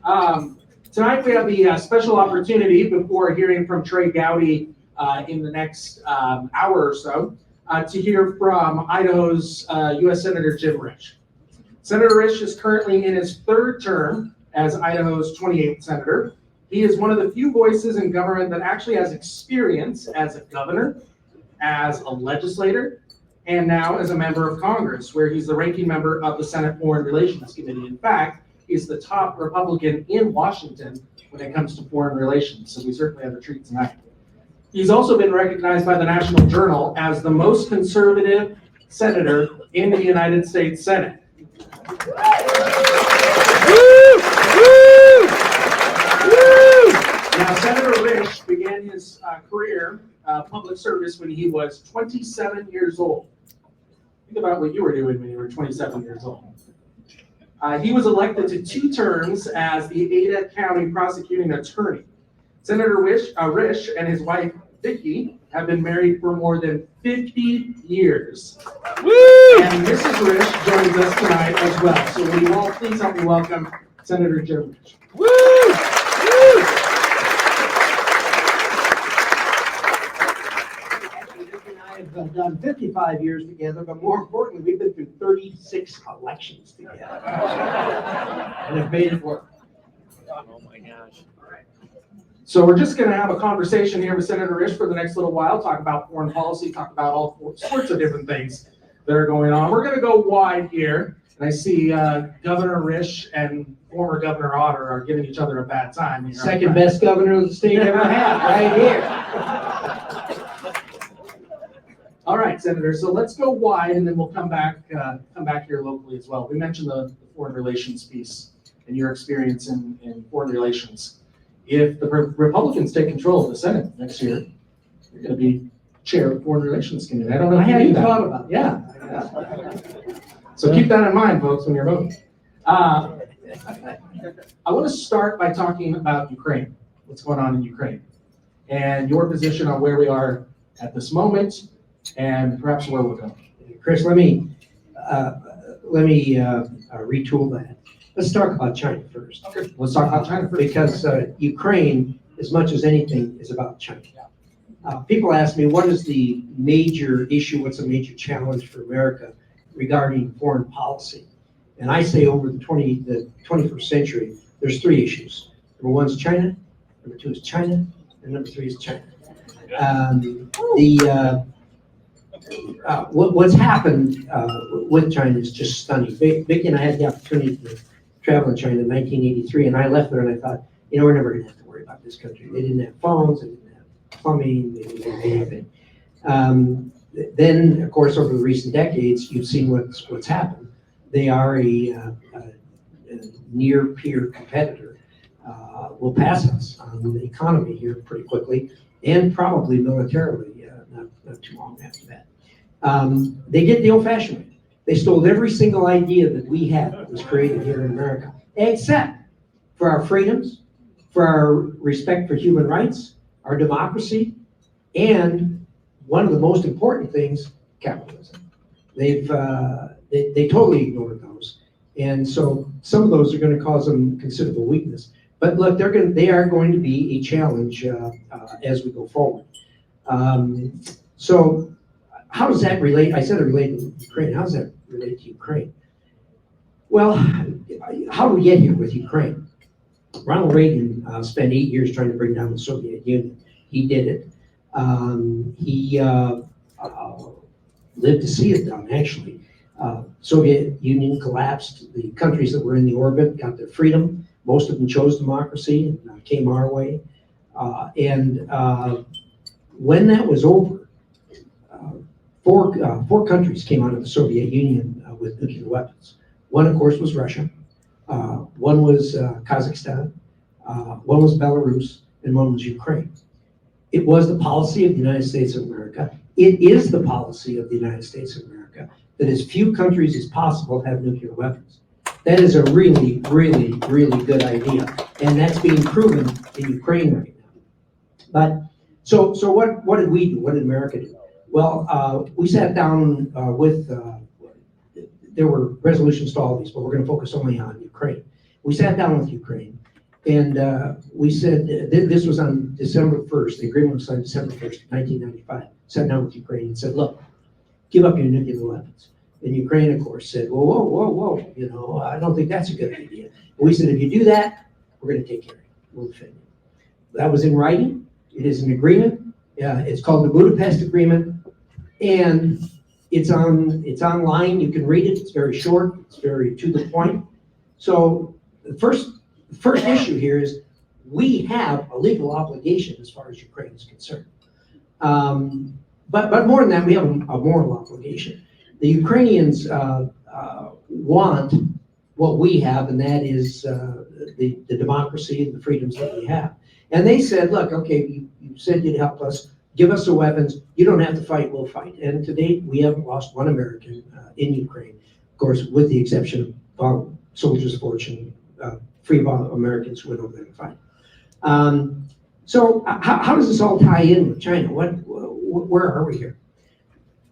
Tonight we have the special opportunity before hearing from Trey Gowdy in the next hour or so to hear from Idaho's U.S. Senator Jim Risch. Senator Risch is currently in his third term as Idaho's 28th senator. He is one of the few voices in government that actually has experience as a governor, as a legislator, and now as a member of Congress, where he's the ranking member of the Senate Foreign Relations Committee. In fact, he's the top Republican in Washington when it comes to foreign relations, so we certainly have a treat tonight. He's also been recognized by the National Journal as the most conservative senator in the United States Senate. Now, Senator Risch began his career public service when he was 27 years old. Think about what you were doing when you were 27 years old. He was elected to 2 terms as the Ada County prosecuting attorney. Senator Risch and his wife, Vicki, have been married for more than 50 years. Woo! And Mrs. Risch joins us tonight as well. So will you all please help me welcome Senator Jim Risch. Woo! Woo! Have done 55 years together, but more importantly, we've been through 36 elections together and have made it work. Oh my gosh. All right. So we're just going to have a conversation here with Senator Risch for the next little while, talk about foreign policy, talk about all sorts of different things that are going on. We're going to go wide here, and I see Governor Risch and former Governor Otter are giving each other a bad time here. Second best governor the state ever had, right here. All right, Senator, so let's go wide and then we'll come back here locally as well. We mentioned the foreign relations piece and your experience in foreign relations. If the Republicans take control of the Senate next year, you're going to be chair of the Foreign Relations Committee. I don't know if I hadn't that. thought about that. Yeah. So keep that in mind, folks, when you're voting. I want to start by talking about Ukraine, what's going on in Ukraine, and your position on where we are at this moment, and perhaps where we're going. Chris, let me retool that. Let's talk about China first. Okay, let's talk about China first. Because Ukraine, as much as anything, is about China. People ask me, what is the major issue, what's a major challenge for America regarding foreign policy? And I say over the 21st century, there's 3 issues. Number 1 is China, number 2 is China, and number 3 is China. What's happened with China is just stunning. Vicki and I had the opportunity to travel in China in 1983, and I left there and I thought, we're never going to have to worry about this country. They didn't have phones, they didn't have plumbing, they didn't have anything. Then, of course, over the recent decades, you've seen what's happened. They are a near-peer competitor. Will pass us on the economy here pretty quickly, and probably militarily, not too long after that. They did the old-fashioned way. They stole every single idea that we had that was created here in America, except for our freedoms, for our respect for human rights, our democracy, and one of the most important things, capitalism. They totally ignored those, and so some of those are going to cause them considerable weakness. But look, they are going to be a challenge as we go forward. So how does that relate? I said it related to Ukraine. How does that relate to Ukraine? Well, how do we get here with Ukraine? Ronald Reagan spent 8 years trying to bring down the Soviet Union. He did it. He lived to see it done, actually. Soviet Union collapsed. The countries that were in the orbit got their freedom. Most of them chose democracy and came our way. When that was over, four countries came out of the Soviet Union with nuclear weapons. One, of course, was Russia. One was Kazakhstan. One was Belarus, and one was Ukraine. It was the policy of the United States of America. It is the policy of the United States of America that as few countries as possible have nuclear weapons. That is a really, really, really good idea, and that's being proven in Ukraine right now. But so what did we do? What did America do? Well, we sat down there were resolutions to all these, but we're going to focus only on Ukraine. We sat down with Ukraine, And we said, this was on December 1st, the agreement was signed December 1st, 1995, sat down with Ukraine and said, look, give up your nuclear weapons. And Ukraine, of course, said, whoa, I don't think that's a good idea. And we said, if you do that, we're going to take care of you. We'll defend you. That was in writing. It is an agreement. It's called the Budapest Agreement, and it's online. You can read it. It's very short. It's very to the point. So the first issue here is we have a legal obligation as far as Ukraine is concerned. But more than that, we have a moral obligation. The Ukrainians want what we have, and that is the democracy and the freedoms that we have. And they said, look, okay, you said you'd help us, give us the weapons, you don't have to fight, we'll fight. And to date, we haven't lost one American in Ukraine, of course, with the exception of soldiers of fortune, free Americans who went over there to fight. So how does this all tie in with China? Where are we here?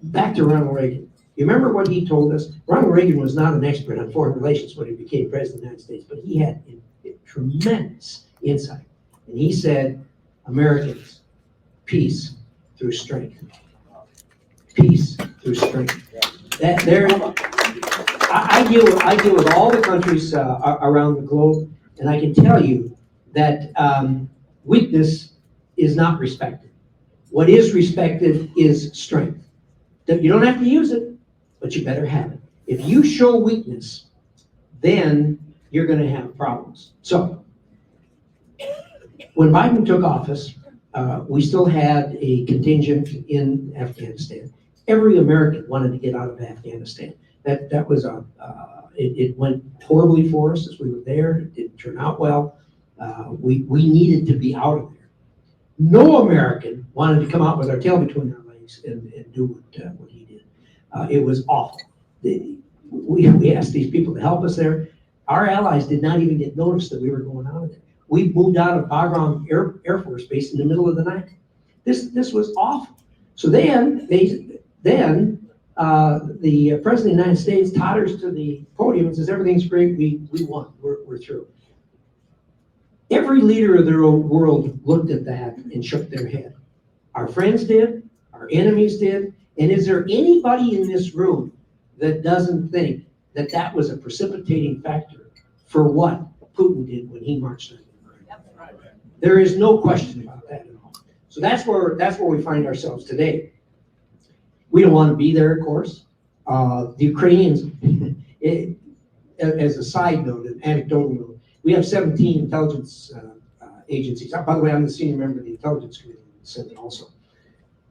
Back to Ronald Reagan. You remember what he told us? Ronald Reagan was not an expert on foreign relations when he became president of the United States, but he had a tremendous insight. And he said, Americans, peace through strength. Peace through strength. I deal with all the countries around the globe, and I can tell you that weakness is not respected. What is respected is strength. You don't have to use it, but you better have it. If you show weakness, then you're going to have problems. So, when Biden took office, we still had a contingent in Afghanistan. Every American wanted to get out of Afghanistan. That was it went horribly for us as we were there. It didn't turn out well. We needed to be out of there. No American wanted to come out with our tail between our legs and do what he did. It was awful. We asked these people to help us there. Our allies did not even get notice that we were going out of there. We moved out of Bagram Air Force Base in the middle of the night. This was awful. So then the President of the United States totters to the podium and says, everything's great, we won, we're through. Every leader of the world looked at that and shook their head. Our friends did, our enemies did, and is there anybody in this room that doesn't think that that was a precipitating factor for what Putin did when he marched on Ukraine? There is no question about that at all. So that's where we find ourselves today. We don't want to be there, of course. The Ukrainians, as a side note, an anecdotal note, we have 17 intelligence agencies. By the way, I'm the senior member of the Intelligence Committee in the Senate also.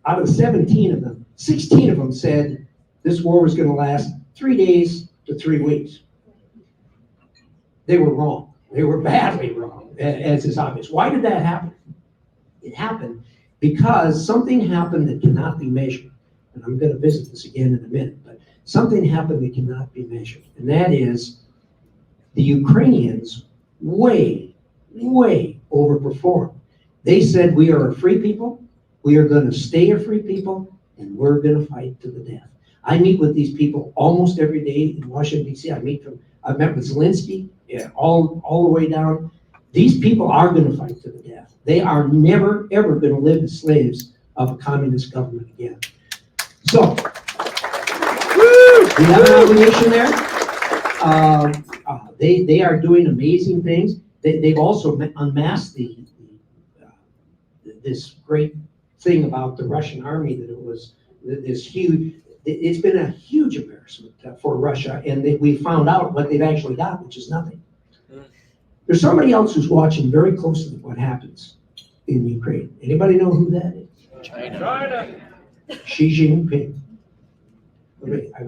Out of the 17 of them, 16 of them said this war was going to last 3 days to 3 weeks. They were wrong. They were badly wrong, as is obvious. Why did that happen? It happened because something happened that cannot be measured. And I'm going to visit this again in a minute, but something happened that cannot be measured. And that is the Ukrainians way overperformed. They said, we are a free people, we are going to stay a free people, and we're going to fight to the death. I meet with these people almost every day in Washington, D.C. I've met with Zelensky, all the way down. These people are going to fight to the death. They are never, ever going to live as slaves of a communist government again. So, we have an obligation there. They are doing amazing things. They've also unmasked this great thing about the Russian army, that it was this huge. It's been a huge embarrassment for Russia, and we found out what they've actually got, which is nothing. There's somebody else who's watching very closely what happens in Ukraine. Anybody know who that is? China. Xi Jinping.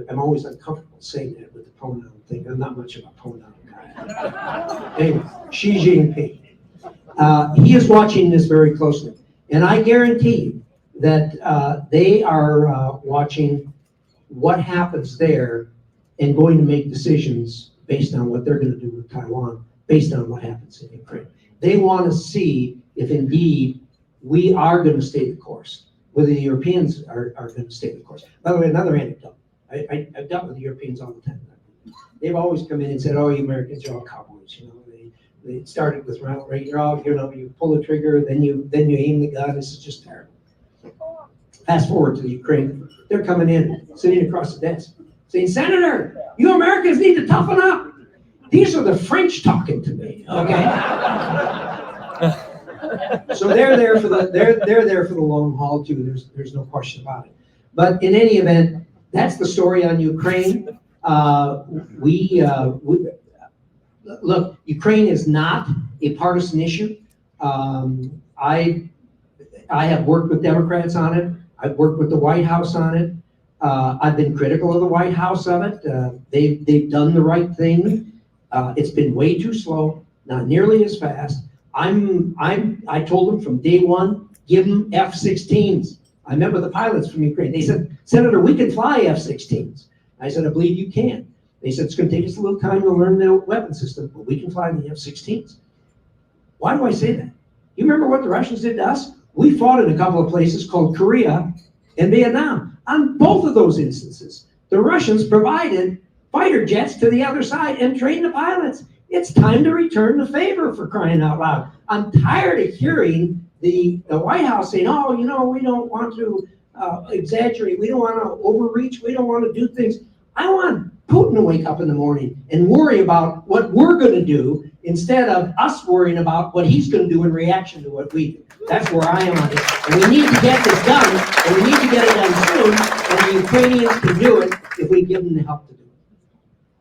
I'm always uncomfortable saying that with the pronoun thing. I'm not much of a pronoun guy. Anyway, Xi Jinping. He is watching this very closely. And I guarantee you that they are watching what happens there and going to make decisions based on what they're going to do with Taiwan, based on what happens in Ukraine. They want to see if indeed we are going to stay the course, whether the Europeans are going to stay the course. By the way, another anecdote. I've dealt with the Europeans all the time. They've always come in and said, oh, you Americans are all cowboys, It started with Ronald Reagan. Oh, you pull the trigger, then you aim the gun. This is just terrible. Fast forward to the Ukraine. They're coming in, sitting across the desk, saying, Senator, you Americans need to toughen up. These are the French talking to me, okay? So they're there for the long haul too. There's no question about it. But in any event, that's the story on Ukraine. Look, Ukraine is not a partisan issue. I have worked with Democrats on it. I've worked with the White House on it. I've been critical of the White House of it. They've done the right thing. It's been way too slow, not nearly as fast. I told them from day one, give them F-16s. I met with the pilots from Ukraine. They said, Senator, we can fly F-16s. I said, I believe you can. They said, it's going to take us a little time to learn the weapon system, but we can fly the F-16s. Why do I say that? You remember what the Russians did to us? We fought in a couple of places called Korea and Vietnam. On both of those instances, the Russians provided fighter jets to the other side and trained the pilots. It's time to return the favor, for crying out loud. I'm tired of hearing the White House saying, oh, we don't want to exaggerate. We don't want to overreach. We don't want to do things. I want Putin to wake up in the morning and worry about what we're going to do instead of us worrying about what he's going to do in reaction to what we do. That's where I am on it. And we need to get this done, and we need to get it done soon, and the Ukrainians can do it if we give them the help to do it.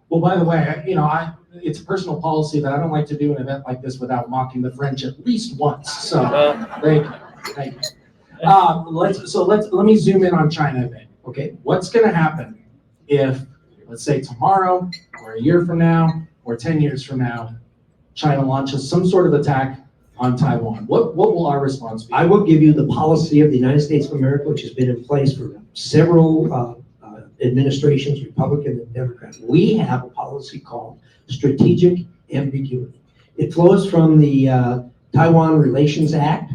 Well, by the way, it's a personal policy that I don't like to do an event like this without mocking the French at least once. So thank you. Let me zoom in on China a bit. Okay, what's going to happen if, let's say tomorrow, or a year from now, or 10 years from now, China launches some sort of attack on Taiwan? What will our response be? I will give you the policy of the United States of America, which has been in place for several administrations, Republican and Democrat. We have a policy called strategic ambiguity. It flows from the Taiwan Relations Act,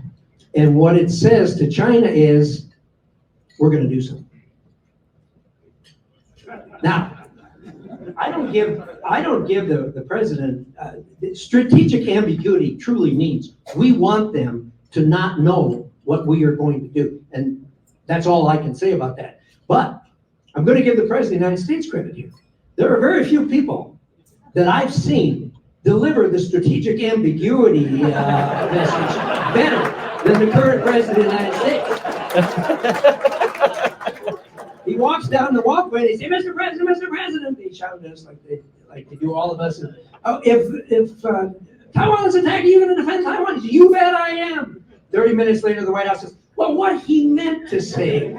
and what it says to China is, we're going to do something. Now, I don't give the president strategic ambiguity. Truly means we want them to not know what we are going to do, and that's all I can say about that. But I'm going to give the president of the United States credit here. There are very few people that I've seen deliver the strategic ambiguity message better than the current president of the United States. He walks down the walkway and they say, Mr. President, Mr. President. They shout at us like they do all of us. And, if Taiwan is attacking, you're going to defend Taiwan? He says, you bet I am. 30 minutes later, the White House says, well, what he meant to say.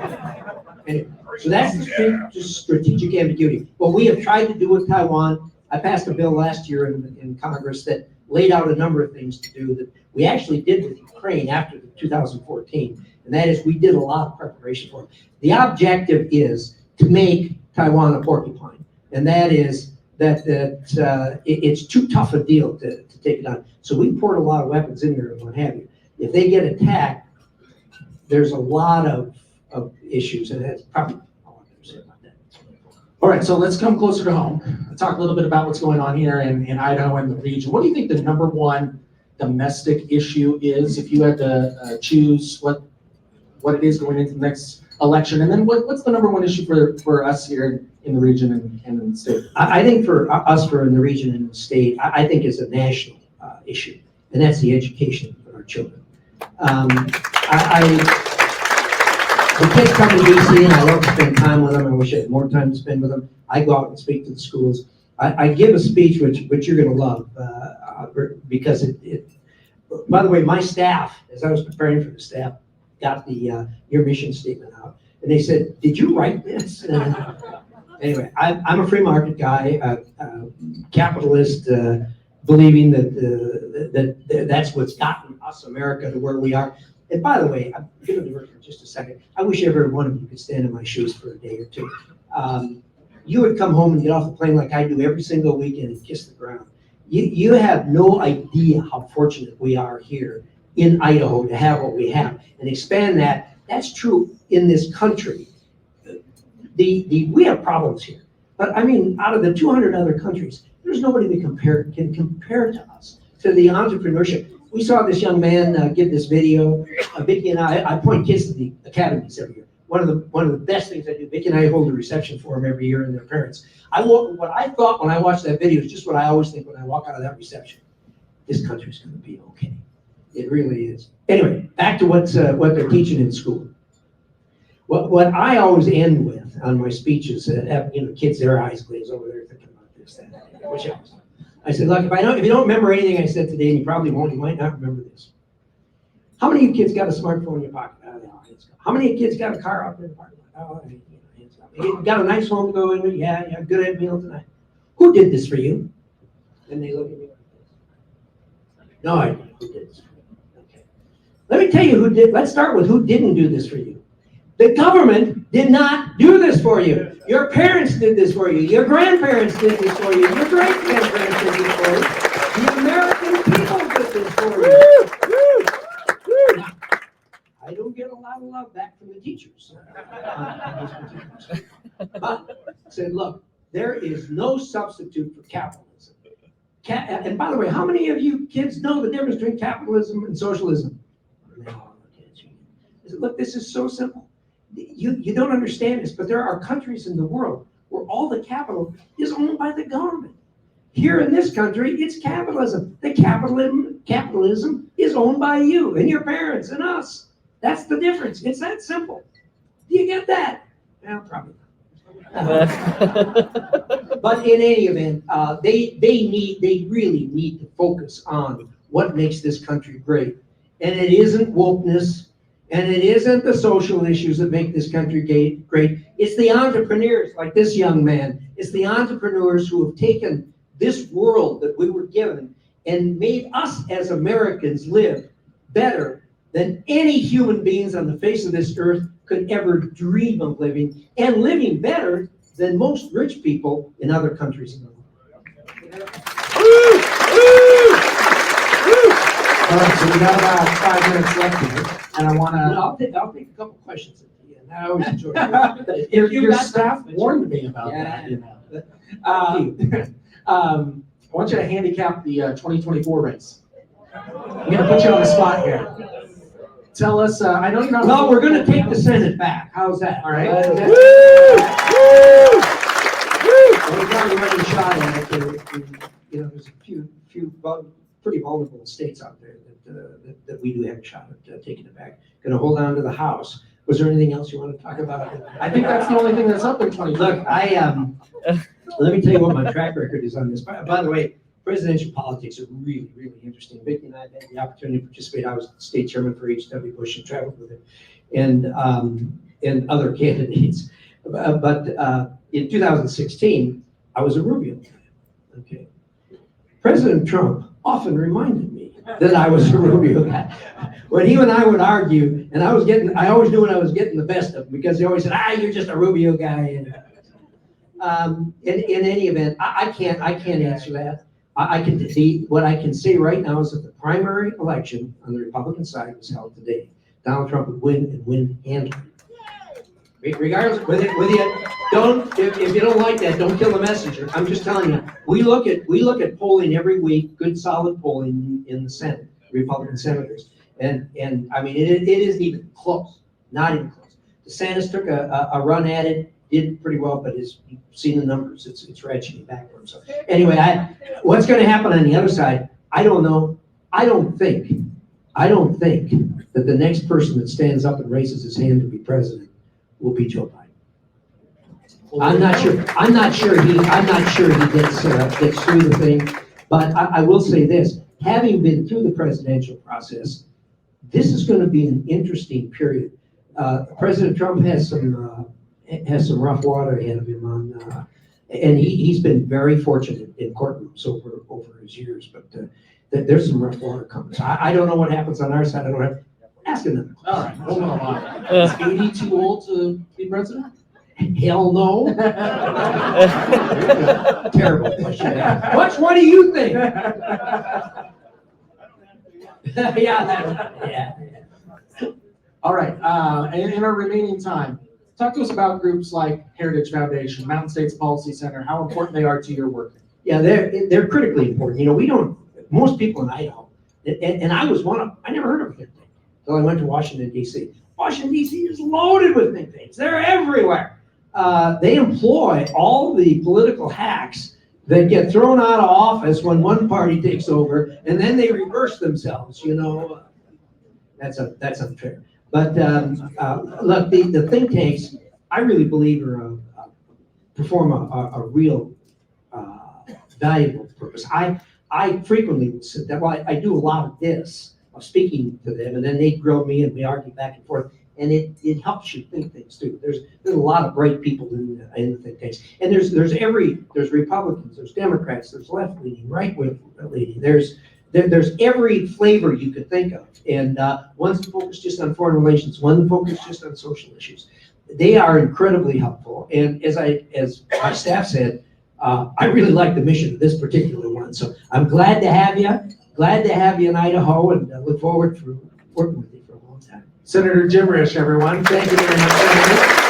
Anyway, so that's the strategic ambiguity. What we have tried to do with Taiwan, I passed a bill last year in Congress that laid out a number of things to do that we actually did with Ukraine after 2014. And that is, we did a lot of preparation for it. The objective is to make Taiwan a porcupine. And that is that it's too tough a deal to take it on. So we poured a lot of weapons in there and what have you. If they get attacked, there's a lot of issues, and that's probably all I'm going to say about that. All right, so let's come closer to home. Let's talk a little bit about what's going on here in Idaho and the region. What do you think the number one domestic issue is, if you had to choose what it is going into the next election? And then what's the number one issue for us here in the region and in the state? I think for us, in the region and the state, I think it's a national issue, and that's the education of our children. The kids come to DC, and I love to spend time with them. I wish I had more time to spend with them. I go out and speak to the schools. I give a speech which you're going to love because it. By the way, my staff, as I was preparing for the staff, got the your mission statement out, and they said, "Did you write this?" Anyway, I'm a free market guy, capitalist, believing that that's what's gotten us, America, to where we are. And by the way, I'm going to divert for just a second. I wish every one of you could stand in my shoes for a day or two. You would come home and get off the plane like I do every single weekend and kiss the ground. You have no idea how fortunate we are here in Idaho to have what we have, and expand that. That's true in this country. We have problems here, but I mean, out of the 200 other countries, there's nobody that can compare to us. to the entrepreneurship. We saw this young man give this video. Vicki and I point kids to the academies every year. One of the best things I do, Vicki and I hold a reception for them every year and their parents. What I thought when I watched that video is just what I always think when I walk out of that reception. This country's going to be okay. It really is. Anyway, back to what they're teaching in school. What I always end with on my speeches, kids, their eyes glaze over there thinking about this, that. I said, look, if you don't remember anything I said today, and you probably won't, you might not remember this. How many of you kids got a smartphone in your pocket? How many of you kids got a car out there in the parking lot? You got a nice home to go in? Yeah, good at meal tonight. Who did this for you? And they look at me like this. No idea who did this for you. Okay. Let me tell you who did. Let's start with who didn't do this for you. The government did not do this for you. Your parents did this for you. Your grandparents did this for you. Your great-grandparents did this for you. The American people did this for you. I don't get a lot of love back from the teachers. But I said, look, there is no substitute for capitalism. And by the way, how many of you kids know the difference between capitalism and socialism? No, I said, look, this is so simple. You don't understand this, but there are countries in the world where all the capital is owned by the government. Here in this country, it's capitalism. The capitalism is owned by you and your parents and us. That's the difference. It's that simple. Do you get that? Well, probably not. But in any event, they really need to focus on what makes this country great. And it isn't wokeness, and it isn't the social issues that make this country great. It's the entrepreneurs like this young man. It's the entrepreneurs who have taken this world that we were given and made us as Americans live better than any human beings on the face of this earth could ever dream of living, and living better than most rich people in other countries in the world. All right, so we got about 5 minutes left here, and I want to. I'll take a couple questions at the end. I always enjoy it. Your staff warned me about that. I want you to handicap the 2024 race. I'm going to put you on the spot here. Tell us, I know you're not. Well, we're going to take the Senate back. How's that? All right. We're probably running shot at it. There's a few pretty vulnerable states out there that we do have a shot at taking it back. Going to hold on to the House. Was there anything else you want to talk about? I think that's the only thing that's up in 2020. Look, let me tell you what my track record is on this. By the way, presidential politics are really, really interesting. Vicki and I have had the opportunity to participate. I was state chairman for H.W. Bush and traveled with him, and other candidates. But in 2016, I was a Rubio guy. Okay. President Trump often reminded me that I was a Rubio guy. When he and I would argue, and I always knew when I was getting the best of him, because he always said, you're just a Rubio guy. And in any event, I can't answer that. What I can say right now is that the primary election on the Republican side was held today. Donald Trump would win and win handily. Regardless, if you don't like that, don't kill the messenger. I'm just telling you, we look at polling every week, good solid polling in the Senate, Republican senators, and I mean it isn't even close, not even close. DeSantis took a run at it. Did pretty well, but you've seen the numbers. It's ratcheting backwards. So anyway, what's going to happen on the other side? I don't know. I don't think that the next person that stands up and raises his hand to be president will be Joe Biden. I'm not sure he gets through the thing. But I will say this: having been through the presidential process, this is going to be an interesting period. President Trump has some rough water ahead of him and he's been very fortunate in courtrooms over his years, but there's some rough water coming. So I don't know what happens on our side. I don't have ask another. All right, hold on. Is 80 too old to be president? Hell no. Terrible question. What do you think? Yeah. All right, in our remaining time, talk to us about groups like Heritage Foundation, Mountain States Policy Center, how important they are to your work. Yeah, they're critically important. most people in Idaho, and I was one of them, I never heard of a think tank until I went to Washington, D.C. Washington, D.C. is loaded with think tanks. They're everywhere. They employ all the political hacks that get thrown out of office when one party takes over, and then they reverse themselves, you know. That's unfair. But look, the think tanks, I really believe perform a real valuable purpose. I frequently sit there, well, I do a lot of this, of speaking to them, and then they grill me and we argue back and forth, and it helps you think things through. There's a lot of bright people in the think tanks, and there's Republicans, there's Democrats, there's left leaning, right leaning, there's every flavor you could think of, and one's focused just on foreign relations, one focused just on social issues. They are incredibly helpful, and as my staff said, I really like the mission of this particular one. So I'm glad to have you in Idaho, and look forward to working with you for a long time. Senator Jim Risch, everyone. Thank you very much, Senator.